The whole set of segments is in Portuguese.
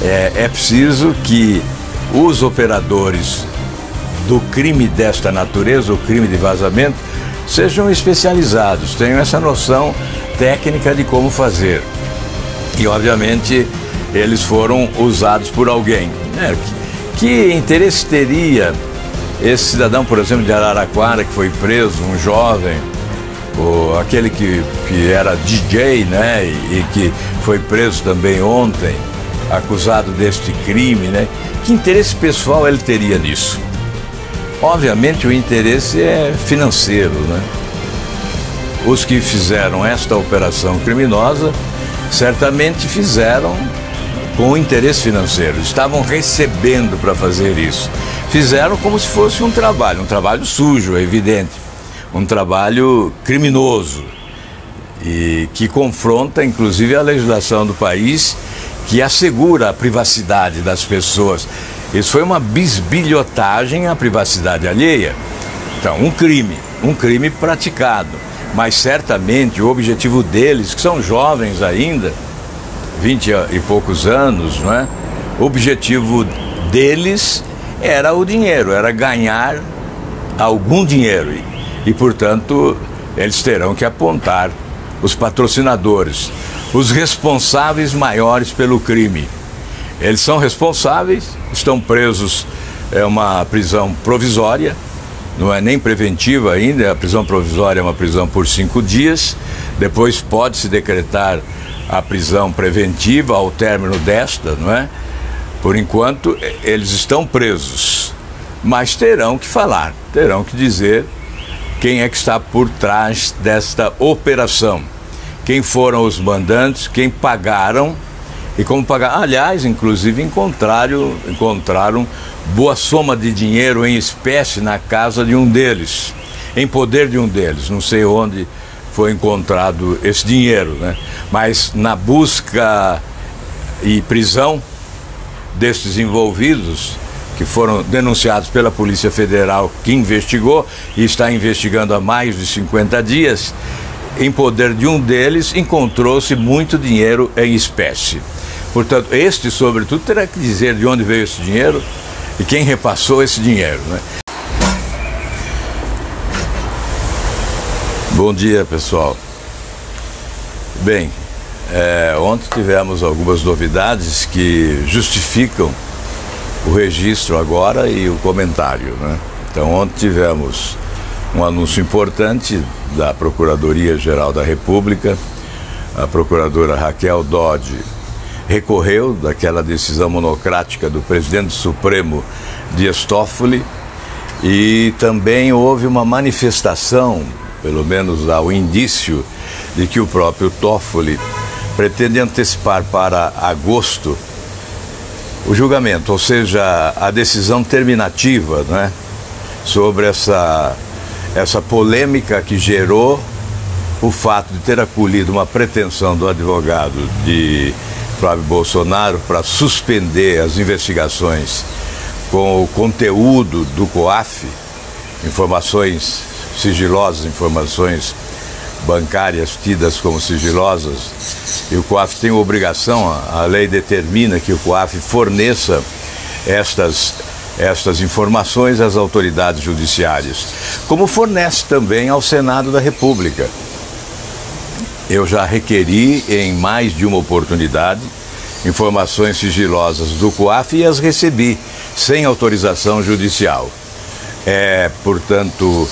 É preciso que os operadores do crime desta natureza, o crime de vazamento, sejam especializados, tenham essa noção técnica de como fazer. E, obviamente, eles foram usados por alguém. Que interesse teria esse cidadão, por exemplo, de Araraquara, que foi preso, um jovem, ou aquele que era DJ, né, e que foi preso também ontem, acusado deste crime, né? Que interesse pessoal ele teria nisso? Obviamente o interesse é financeiro, né? Os que fizeram esta operação criminosa certamente fizeram com interesse financeiro, estavam recebendo para fazer isso. Fizeram como se fosse um trabalho sujo, é evidente, um trabalho criminoso e que confronta inclusive a legislação do país, que assegura a privacidade das pessoas. Isso foi uma bisbilhotagem à privacidade alheia. Então, um crime praticado, mas certamente o objetivo deles, que são jovens ainda, 20 e poucos anos, não é? O objetivo deles era o dinheiro, era ganhar algum dinheiro e portanto, eles terão que apontar os patrocinadores, os responsáveis maiores pelo crime. Eles são responsáveis, estão presos, é uma prisão provisória, não é nem preventiva ainda, a prisão provisória é uma prisão por 5 dias, depois pode-se decretar a prisão preventiva ao término desta, não é? Por enquanto, eles estão presos, mas terão que falar, terão que dizer quem é que está por trás desta operação, quem foram os mandantes, quem pagaram e como pagaram. Aliás, inclusive encontraram boa soma de dinheiro em espécie na casa de um deles, em poder de um deles, não sei onde foi encontrado esse dinheiro, né? Mas na busca e prisão destes envolvidos, que foram denunciados pela Polícia Federal, que investigou e está investigando há mais de 50 dias, em poder de um deles encontrou-se muito dinheiro em espécie. Portanto, este, sobretudo, terá que dizer de onde veio esse dinheiro e quem repassou esse dinheiro, né? Bom dia, pessoal. Bem, ontem tivemos algumas novidades que justificam o registro agora e o comentário, né? Então, ontem tivemos um anúncio importante da Procuradoria-Geral da República. A procuradora Raquel Dodge recorreu daquela decisão monocrática do presidente Supremo Dias Toffoli e também houve uma manifestação, pelo menos há o indício de que o próprio Toffoli pretende antecipar para agosto o julgamento, ou seja, a decisão terminativa, né, sobre essa polêmica que gerou o fato de ter acolhido uma pretensão do advogado de Flávio Bolsonaro para suspender as investigações com o conteúdo do COAF, informações sigilosas, informações bancárias tidas como sigilosas, e o COAF tem obrigação, a lei determina que o COAF forneça estas informações às autoridades judiciárias, como fornece também ao Senado da República. Eu já requeri em mais de uma oportunidade informações sigilosas do COAF e as recebi sem autorização judicial. Portanto,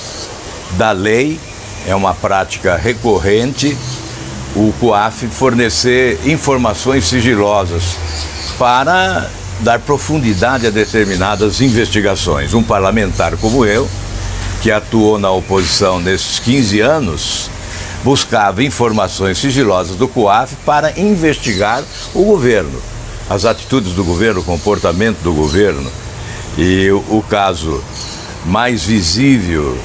da lei, é uma prática recorrente o COAF fornecer informações sigilosas para dar profundidade a determinadas investigações. Um parlamentar como eu, que atuou na oposição nesses 15 anos, buscava informações sigilosas do COAF para investigar o governo, as atitudes do governo, o comportamento do governo. E o caso mais visível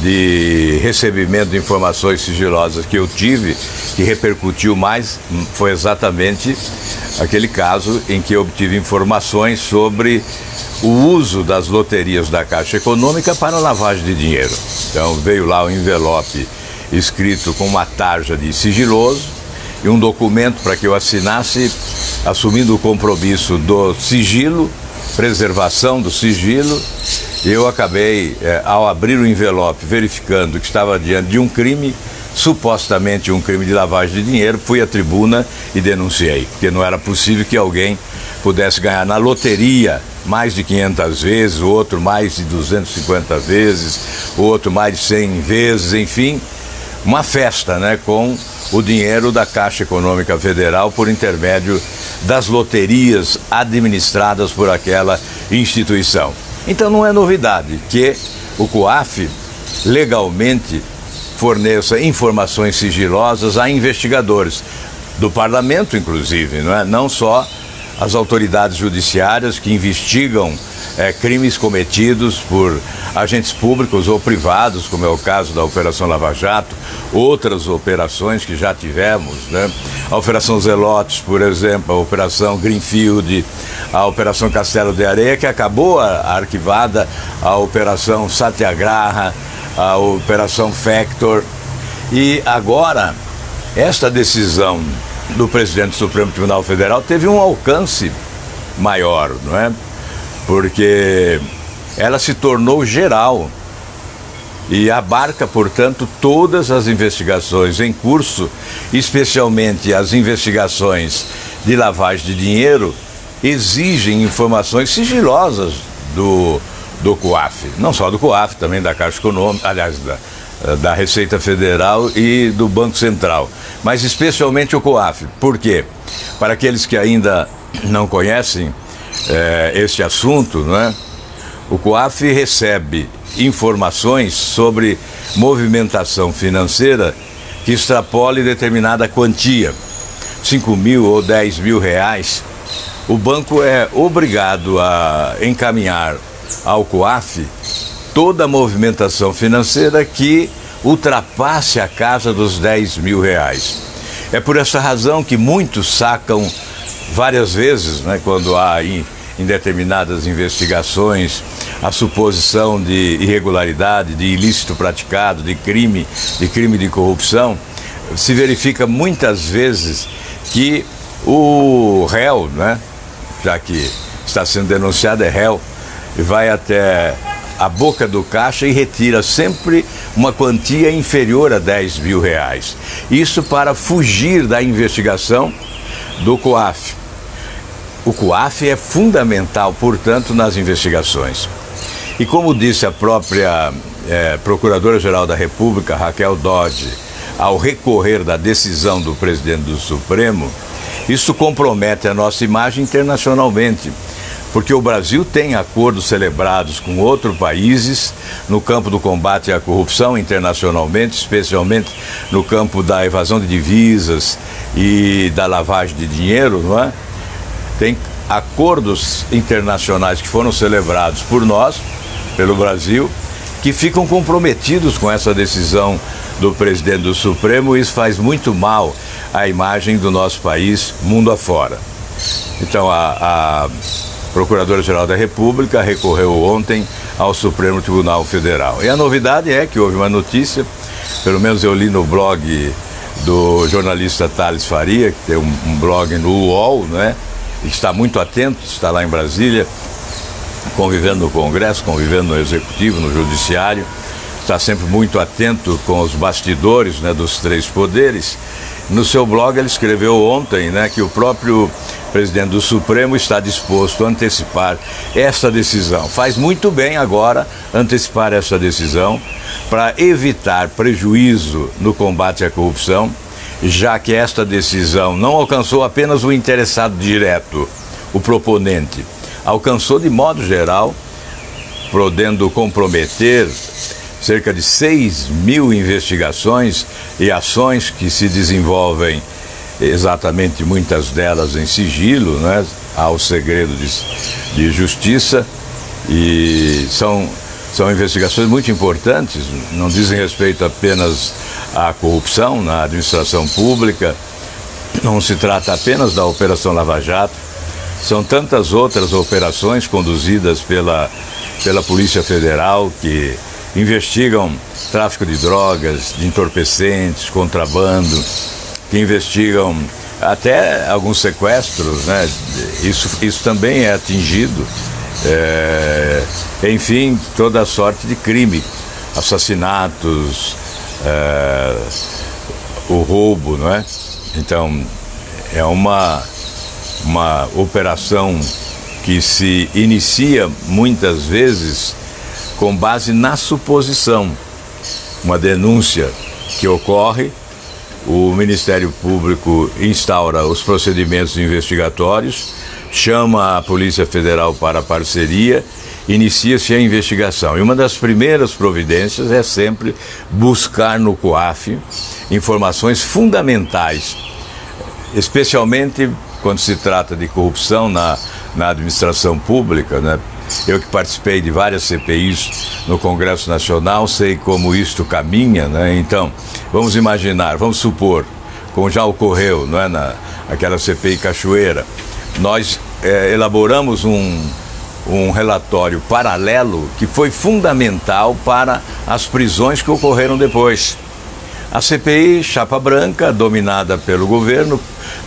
de recebimento de informações sigilosas que eu tive, que repercutiu mais, foi exatamente aquele caso em que eu obtive informações sobre o uso das loterias da Caixa Econômica para lavagem de dinheiro. Então veio lá um envelope escrito com uma tarja de sigiloso e um documento para que eu assinasse assumindo o compromisso do sigilo, preservação do sigilo, eu acabei, ao abrir o envelope, verificando que estava diante de um crime, supostamente um crime de lavagem de dinheiro, fui à tribuna e denunciei, porque não era possível que alguém pudesse ganhar na loteria mais de 500 vezes, o outro mais de 250 vezes, o outro mais de 100 vezes, enfim, uma festa, né, com o dinheiro da Caixa Econômica Federal por intermédio das loterias administradas por aquela instituição. Então não é novidade que o COAF legalmente forneça informações sigilosas a investigadores do parlamento, inclusive, não é? Não só as autoridades judiciárias que investigam crimes cometidos por agentes públicos ou privados, como é o caso da Operação Lava Jato, outras operações que já tivemos, né? A Operação Zelotes, por exemplo, a Operação Greenfield, a Operação Castelo de Areia, que acabou arquivada, a Operação Satyagraha, a Operação Factor. E agora, esta decisão do presidente do Supremo Tribunal Federal teve um alcance maior, não é? Porque ela se tornou geral e abarca, portanto, todas as investigações em curso, especialmente as investigações de lavagem de dinheiro, exigem informações sigilosas do COAF, não só do COAF, também da Caixa Econômica, aliás, da Receita Federal e do Banco Central, mas especialmente o COAF. Por quê? Para aqueles que ainda não conhecem este assunto, não é? O COAF recebe informações sobre movimentação financeira que extrapole determinada quantia, 5 mil ou 10 mil reais. O banco é obrigado a encaminhar ao COAF toda a movimentação financeira que ultrapasse a casa dos 10 mil reais. É por essa razão que muitos sacam várias vezes, né, quando há em determinadas investigações a suposição de irregularidade, de ilícito praticado, de crime de corrupção, se verifica muitas vezes que o réu, né, já que está sendo denunciado, é réu, vai até a boca do caixa e retira sempre uma quantia inferior a 10 mil reais. Isso para fugir da investigação do COAF. O COAF é fundamental, portanto, nas investigações. E como disse a própria Procuradora-Geral da República, Raquel Dodge, ao recorrer da decisão do presidente do Supremo, isso compromete a nossa imagem internacionalmente, porque o Brasil tem acordos celebrados com outros países no campo do combate à corrupção internacionalmente, especialmente no campo da evasão de divisas e da lavagem de dinheiro, não é? Tem acordos internacionais que foram celebrados por nós, pelo Brasil, que ficam comprometidos com essa decisão do presidente do Supremo, e isso faz muito mal à imagem do nosso país mundo afora. Então, a Procuradora-Geral da República recorreu ontem ao Supremo Tribunal Federal. E a novidade é que houve uma notícia, pelo menos eu li no blog do jornalista Thales Faria, que tem um blog no UOL, né? E está muito atento, está lá em Brasília, convivendo no Congresso, convivendo no Executivo, no Judiciário, está sempre muito atento com os bastidores, né, dos três poderes. No seu blog ele escreveu ontem, né, que o próprio presidente do Supremo está disposto a antecipar essa decisão. Faz muito bem agora antecipar essa decisão para evitar prejuízo no combate à corrupção, já que esta decisão não alcançou apenas o interessado direto, o proponente, alcançou de modo geral, podendo comprometer cerca de 6 mil investigações e ações que se desenvolvem, exatamente muitas delas em sigilo, né, ao segredo de justiça, e são investigações muito importantes, não dizem respeito apenas à corrupção na administração pública, não se trata apenas da Operação Lava Jato, são tantas outras operações conduzidas pela Polícia Federal que investigam tráfico de drogas, de entorpecentes, contrabando, que investigam até alguns sequestros, né? Isso também é atingido. Enfim, toda sorte de crime, assassinatos, o roubo, não é? Então, é uma operação que se inicia muitas vezes com base na suposição. Uma denúncia que ocorre, o Ministério Público instaura os procedimentos investigatórios, chama a Polícia Federal para a parceria, inicia-se a investigação. E uma das primeiras providências é sempre buscar no COAF informações fundamentais, especialmente quando se trata de corrupção na administração pública, né? Eu que participei de várias CPIs no Congresso Nacional, sei como isto caminha, né? Então, vamos imaginar, vamos supor, como já ocorreu, não é, naquela CPI Cachoeira, nós elaboramos um relatório paralelo que foi fundamental para as prisões que ocorreram depois. A CPI Chapa Branca, dominada pelo governo,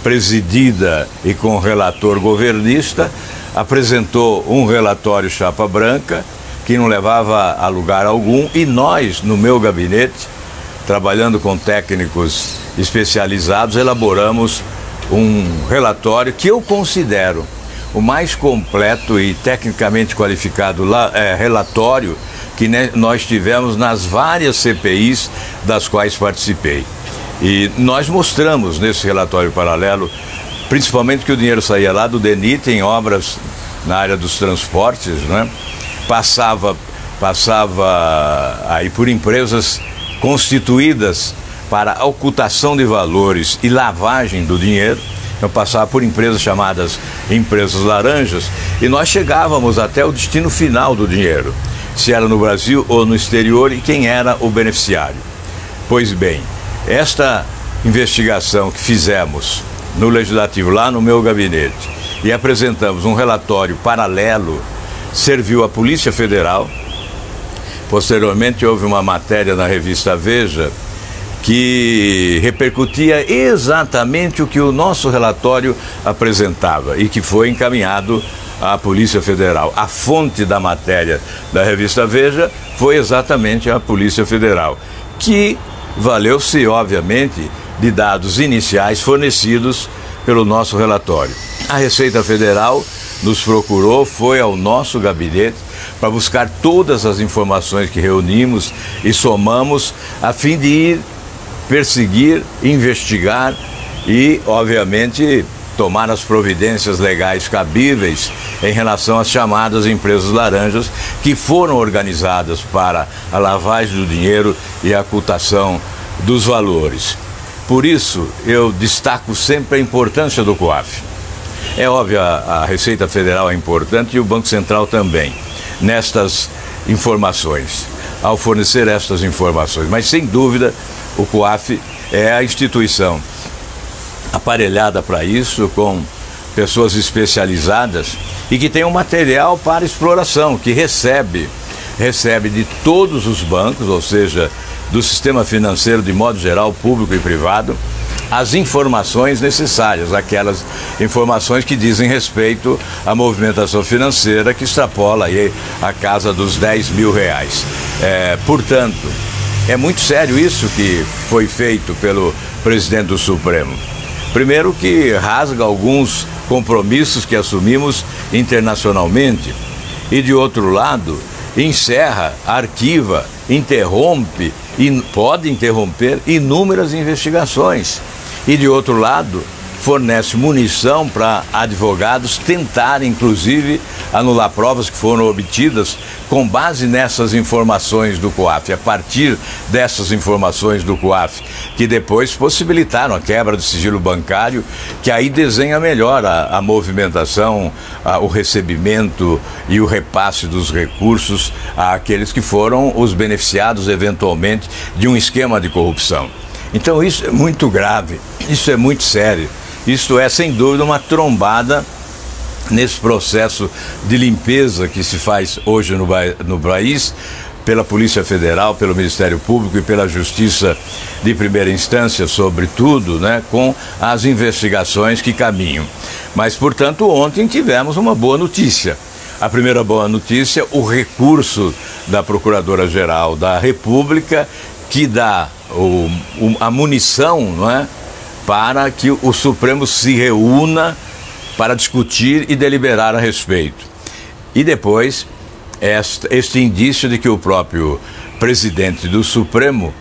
presidida e com relator governista, apresentou um relatório Chapa Branca que não levava a lugar algum, e nós, no meu gabinete, trabalhando com técnicos especializados, elaboramos um relatório que eu considero o mais completo e tecnicamente qualificado relatório que nós tivemos nas várias CPIs das quais participei. E nós mostramos nesse relatório paralelo, principalmente que o dinheiro saía lá do DENIT em obras na área dos transportes, né? Passava aí por empresas constituídas para ocultação de valores e lavagem do dinheiro. Então passava por empresas chamadas empresas laranjas, e nós chegávamos até o destino final do dinheiro, se era no Brasil ou no exterior, e quem era o beneficiário. Pois bem, esta investigação que fizemos no Legislativo, lá no meu gabinete, e apresentamos um relatório paralelo, serviu à Polícia Federal. Posteriormente houve uma matéria na revista Veja que repercutia exatamente o que o nosso relatório apresentava e que foi encaminhado à Polícia Federal. A fonte da matéria da revista Veja foi exatamente a Polícia Federal, que valeu-se, obviamente, de dados iniciais fornecidos pelo nosso relatório. A Receita Federal nos procurou, foi ao nosso gabinete para buscar todas as informações que reunimos e somamos, a fim de ir perseguir, investigar e, obviamente, tomar as providências legais cabíveis em relação às chamadas empresas laranjas, que foram organizadas para a lavagem do dinheiro e a ocultação dos valores. Por isso, eu destaco sempre a importância do COAF. É óbvio, a Receita Federal é importante e o Banco Central também, nestas informações, ao fornecer estas informações. Mas, sem dúvida, o COAF é a instituição aparelhada para isso, com pessoas especializadas e que tem um material para exploração, que recebe de todos os bancos, ou seja, do sistema financeiro de modo geral, público e privado, as informações necessárias, aquelas informações que dizem respeito à movimentação financeira que extrapola aí a casa dos R$10.000. Portanto, é muito sério isso que foi feito pelo presidente do Supremo. Primeiro, que rasga alguns compromissos que assumimos internacionalmente, e de outro lado, encerra, arquiva, interrompe e pode interromper inúmeras investigações. E de outro lado, fornece munição para advogados tentarem, inclusive, anular provas que foram obtidas com base nessas informações do COAF, a partir dessas informações do COAF, que depois possibilitaram a quebra do sigilo bancário, que aí desenha melhor a movimentação, o recebimento e o repasse dos recursos àqueles que foram os beneficiados, eventualmente, de um esquema de corrupção. Então isso é muito grave, isso é muito sério. Isto é, sem dúvida, uma trombada nesse processo de limpeza que se faz hoje no país pela Polícia Federal, pelo Ministério Público e pela Justiça de primeira instância, sobretudo, né, com as investigações que caminham. Mas, portanto, ontem tivemos uma boa notícia. A primeira boa notícia, o recurso da Procuradora-Geral da República, que dá a munição, não é, para que o Supremo se reúna para discutir e deliberar a respeito. E depois, este indício de que o próprio presidente do Supremo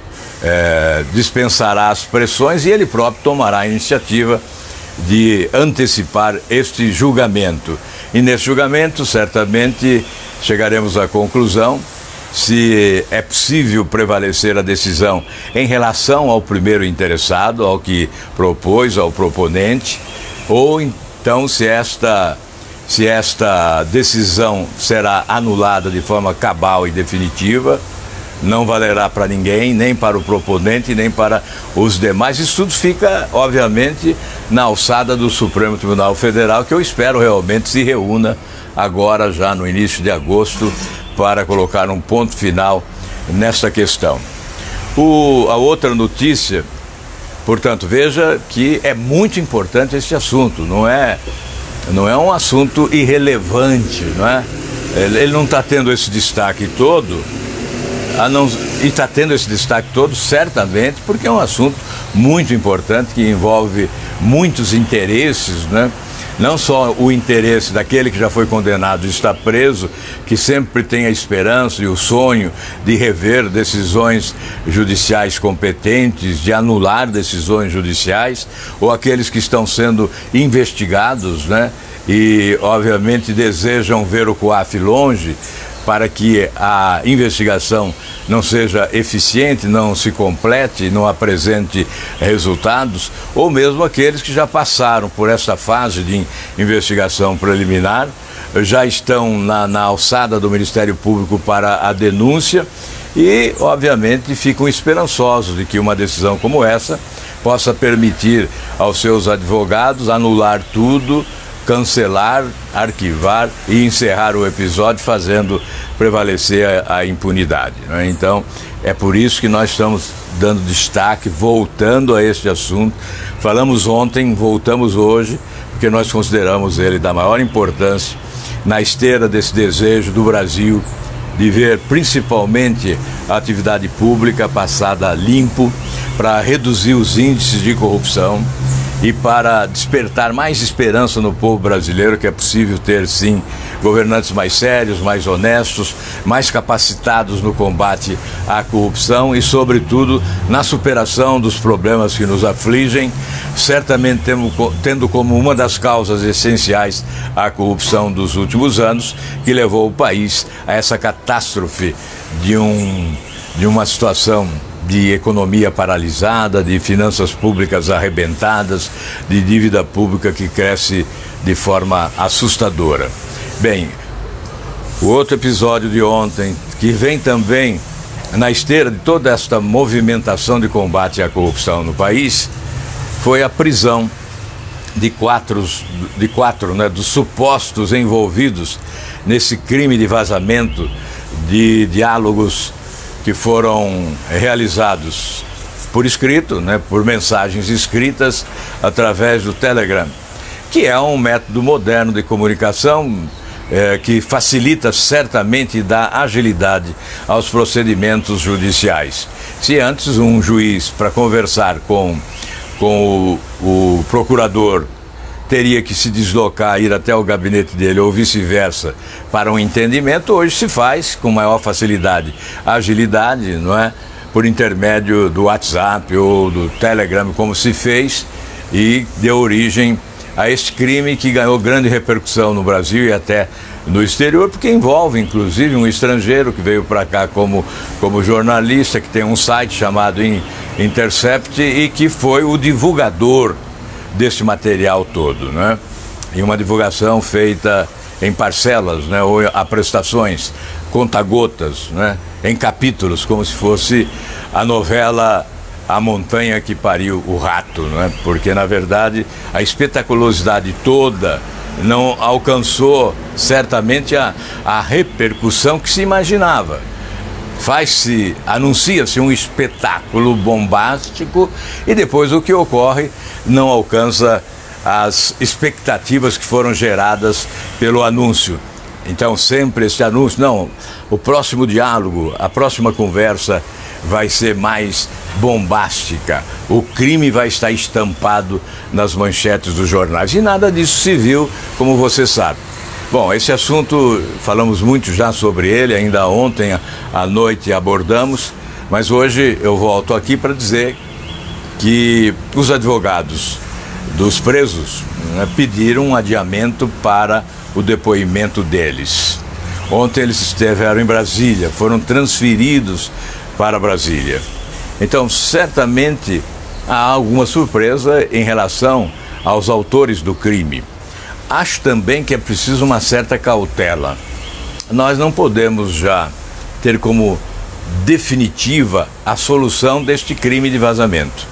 dispensará as pressões e ele próprio tomará a iniciativa de antecipar este julgamento. E nesse julgamento, certamente, chegaremos à conclusão se é possível prevalecer a decisão em relação ao primeiro interessado, ao que propôs, ao proponente, ou então se esta decisão será anulada de forma cabal e definitiva, não valerá para ninguém, nem para o proponente, nem para os demais. Isso tudo fica, obviamente, na alçada do Supremo Tribunal Federal, que eu espero realmente se reúna agora, já no início de agosto, para colocar um ponto final nesta questão. A outra notícia, portanto, veja que é muito importante este assunto, não é um assunto irrelevante, não é? Ele não está tendo esse destaque todo, e está tendo esse destaque todo certamente porque é um assunto muito importante que envolve muitos interesses, né? Não só o interesse daquele que já foi condenado e está preso, que sempre tem a esperança e o sonho de rever decisões judiciais competentes, de anular decisões judiciais, ou aqueles que estão sendo investigados, né? E, obviamente, desejam ver o COAF longe, para que a investigação não seja eficiente, não se complete, não apresente resultados, ou mesmo aqueles que já passaram por essa fase de investigação preliminar, já estão na alçada do Ministério Público para a denúncia e, obviamente, ficam esperançosos de que uma decisão como essa possa permitir aos seus advogados anular tudo, cancelar, arquivar e encerrar o episódio, fazendo prevalecer a impunidade, né? Então, é por isso que nós estamos dando destaque, voltando a este assunto. Falamos ontem, voltamos hoje, porque nós consideramos ele da maior importância na esteira desse desejo do Brasil de ver principalmente a atividade pública passada limpo, para reduzir os índices de corrupção e para despertar mais esperança no povo brasileiro que é possível ter, sim, governantes mais sérios, mais honestos, mais capacitados no combate à corrupção e, sobretudo, na superação dos problemas que nos afligem, certamente tendo como uma das causas essenciais a corrupção dos últimos anos, que levou o país a essa catástrofe de uma situação de economia paralisada, de finanças públicas arrebentadas, de dívida pública que cresce de forma assustadora. Bem, o outro episódio de ontem, que vem também na esteira de toda esta movimentação de combate à corrupção no país, foi a prisão de quatro, né, dos supostos envolvidos nesse crime de vazamento de diálogos que foram realizados por escrito, né, por mensagens escritas através do Telegram, que é um método moderno de comunicação que facilita certamente e dá agilidade aos procedimentos judiciais. Se antes um juiz, para conversar com o procurador, teria que se deslocar, ir até o gabinete dele ou vice-versa para um entendimento, hoje se faz com maior facilidade, agilidade, não é? Por intermédio do WhatsApp ou do Telegram, como se fez, e deu origem a este crime que ganhou grande repercussão no Brasil e até no exterior, porque envolve inclusive um estrangeiro que veio para cá como jornalista, que tem um site chamado Intercept e que foi o divulgador desse material todo, né? E uma divulgação feita em parcelas, né? Ou a prestações, conta-gotas, né? Em capítulos, como se fosse a novela A Montanha que Pariu o Rato, né? Porque, na verdade, a espetaculosidade toda não alcançou certamente a repercussão que se imaginava. anuncia-se um espetáculo bombástico e depois o que ocorre não alcança as expectativas que foram geradas pelo anúncio. Então sempre esse anúncio, não, o próximo diálogo, a próxima conversa vai ser mais bombástica, o crime vai estar estampado nas manchetes dos jornais, e nada disso se viu, como você sabe. Bom, esse assunto, falamos muito já sobre ele, ainda ontem à noite abordamos, mas hoje eu volto aqui para dizer que os advogados dos presos, né, pediram um adiamento para o depoimento deles. Ontem eles estiveram em Brasília, foram transferidos para Brasília. Então, certamente há alguma surpresa em relação aos autores do crime. Acho também que é preciso uma certa cautela. Nós não podemos já ter como definitiva a solução deste crime de vazamento.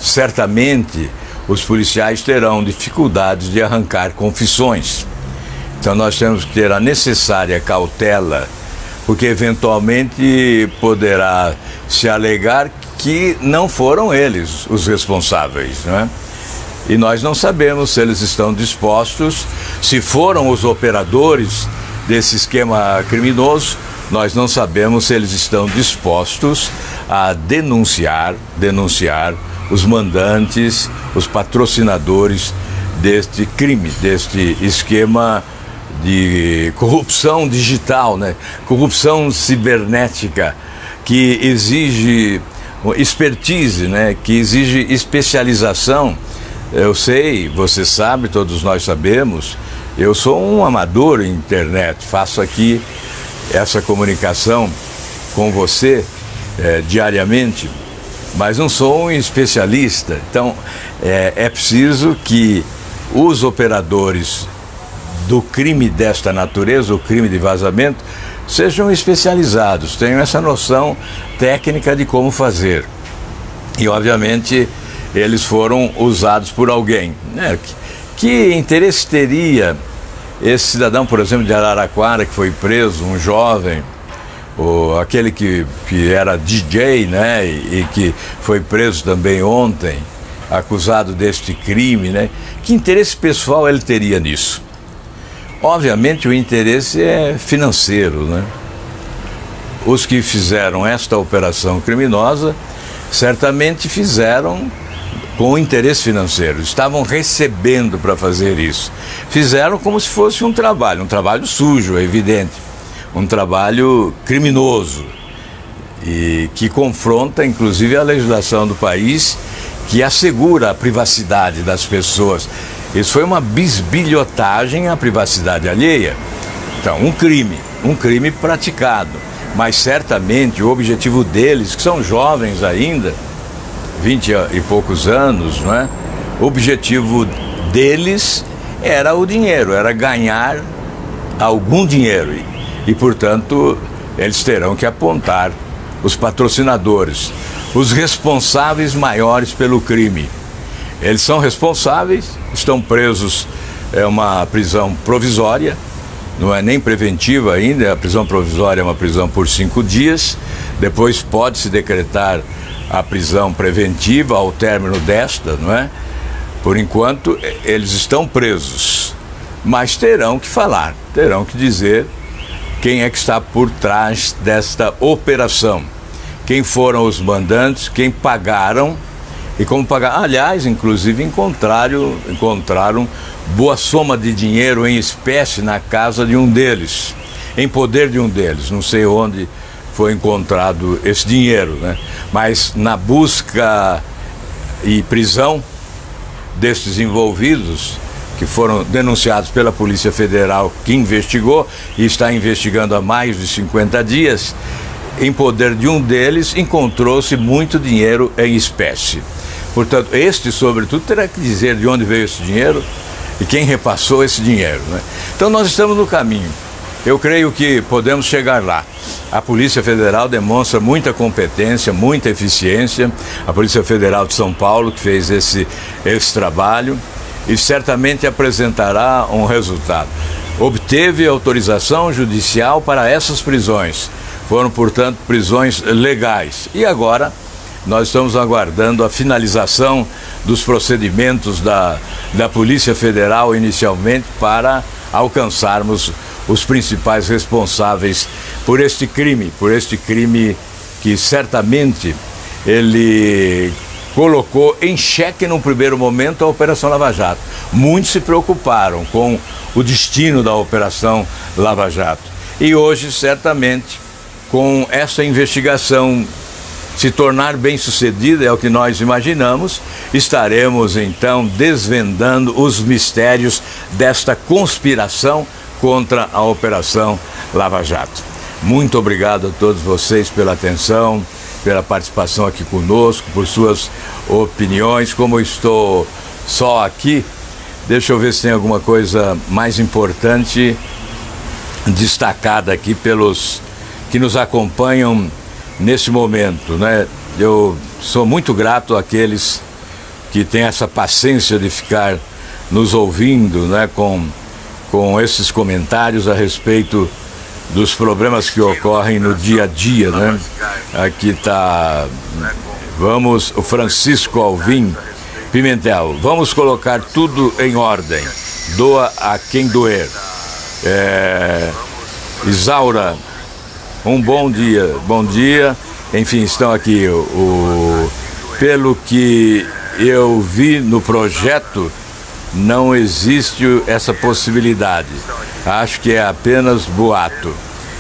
Certamente os policiais terão dificuldades de arrancar confissões. Então nós temos que ter a necessária cautela, porque eventualmente poderá se alegar que não foram eles os responsáveis, não é? E nós não sabemos se eles estão dispostos, se foram os operadores desse esquema criminoso, nós não sabemos se eles estão dispostos a denunciar os mandantes, os patrocinadores deste crime, deste esquema de corrupção digital, né? Corrupção cibernética, que exige expertise, né? Que exige especialização. Eu sei, você sabe, todos nós sabemos, eu sou um amador em internet, faço aqui essa comunicação com você diariamente, mas não sou um especialista. Então é preciso que os operadores do crime desta natureza, o crime de vazamento, sejam especializados, tenham essa noção técnica de como fazer. E obviamente eles foram usados por alguém, né? Que interesse teria esse cidadão, por exemplo, de Araraquara, que foi preso, um jovem, ou aquele que era DJ, né? E que foi preso também ontem, acusado deste crime, né? Que interesse pessoal ele teria nisso? Obviamente o interesse é financeiro, né? Os que fizeram esta operação criminosa certamente fizeram com interesse financeiro, estavam recebendo para fazer isso. Fizeram como se fosse um trabalho sujo, é evidente, um trabalho criminoso e que confronta inclusive a legislação do país, que assegura a privacidade das pessoas. Isso foi uma bisbilhotagem à privacidade alheia. Então, um crime praticado, mas certamente o objetivo deles, que são jovens ainda, 20 e poucos anos, não é? O objetivo deles era o dinheiro, era ganhar algum dinheiro e portanto, eles terão que apontar os patrocinadores, os responsáveis maiores pelo crime. Eles são responsáveis, estão presos, é uma prisão provisória, não é nem preventiva ainda, a prisão provisória é uma prisão por 5 dias, depois pode-se decretar a prisão preventiva ao término desta, não é? Por enquanto, eles estão presos, mas terão que falar, terão que dizer quem é que está por trás desta operação, quem foram os mandantes, quem pagaram e como pagaram. Aliás, inclusive encontraram boa soma de dinheiro em espécie na casa de um deles, em poder de um deles, não sei onde foi encontrado esse dinheiro, né? Mas na busca e prisão destes envolvidos, que foram denunciados pela Polícia Federal, que investigou e está investigando há mais de 50 dias, em poder de um deles encontrou-se muito dinheiro em espécie. Portanto, este, sobretudo, terá que dizer de onde veio esse dinheiro e quem repassou esse dinheiro, né? Então nós estamos no caminho. Eu creio que podemos chegar lá. A Polícia Federal demonstra muita competência, muita eficiência. A Polícia Federal de São Paulo, que fez esse trabalho, e certamente apresentará um resultado. Obteve autorização judicial para essas prisões. Foram, portanto, prisões legais. E agora nós estamos aguardando a finalização dos procedimentos da Polícia Federal inicialmente para alcançarmos os principais responsáveis por este crime que certamente ele colocou em xeque num primeiro momento a Operação Lava Jato. Muitos se preocuparam com o destino da Operação Lava Jato. E hoje, certamente, com essa investigação se tornar bem-sucedida, é o que nós imaginamos, estaremos então desvendando os mistérios desta conspiração contra a Operação Lava Jato. Muito obrigado a todos vocês pela atenção, pela participação aqui conosco, por suas opiniões. Como eu estou só aqui, deixa eu ver se tem alguma coisa mais importante destacada aqui pelos que nos acompanham nesse momento, né? Eu sou muito grato àqueles que têm essa paciência de ficar nos ouvindo, né, com esses comentários a respeito dos problemas que ocorrem no dia a dia, né? Aqui está, o Francisco Alvim Pimentel, vamos colocar tudo em ordem, doa a quem doer. Isaura, um bom dia, enfim, estão aqui, pelo que eu vi no projeto, não existe essa possibilidade, acho que é apenas boato.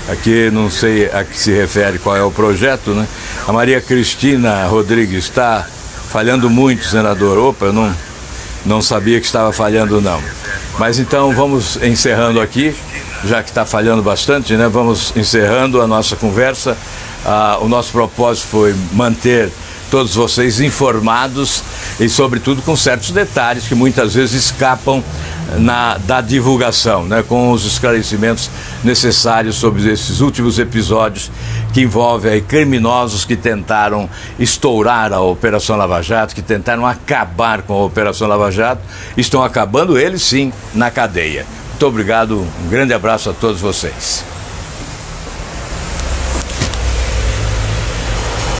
Aqui não sei a que se refere qual é o projeto, né? A Maria Cristina Rodrigues está falhando muito, senador. Opa, eu não sabia que estava falhando, não. Mas então vamos encerrando aqui, já que está falhando bastante, né? Vamos encerrando a nossa conversa. O nosso propósito foi manter todos vocês informados e, sobretudo, com certos detalhes que muitas vezes escapam da divulgação, né? Com os esclarecimentos necessários sobre esses últimos episódios que envolvem aí criminosos que tentaram estourar a Operação Lava Jato, que tentaram acabar com a Operação Lava Jato, estão acabando eles sim na cadeia. Muito obrigado, um grande abraço a todos vocês.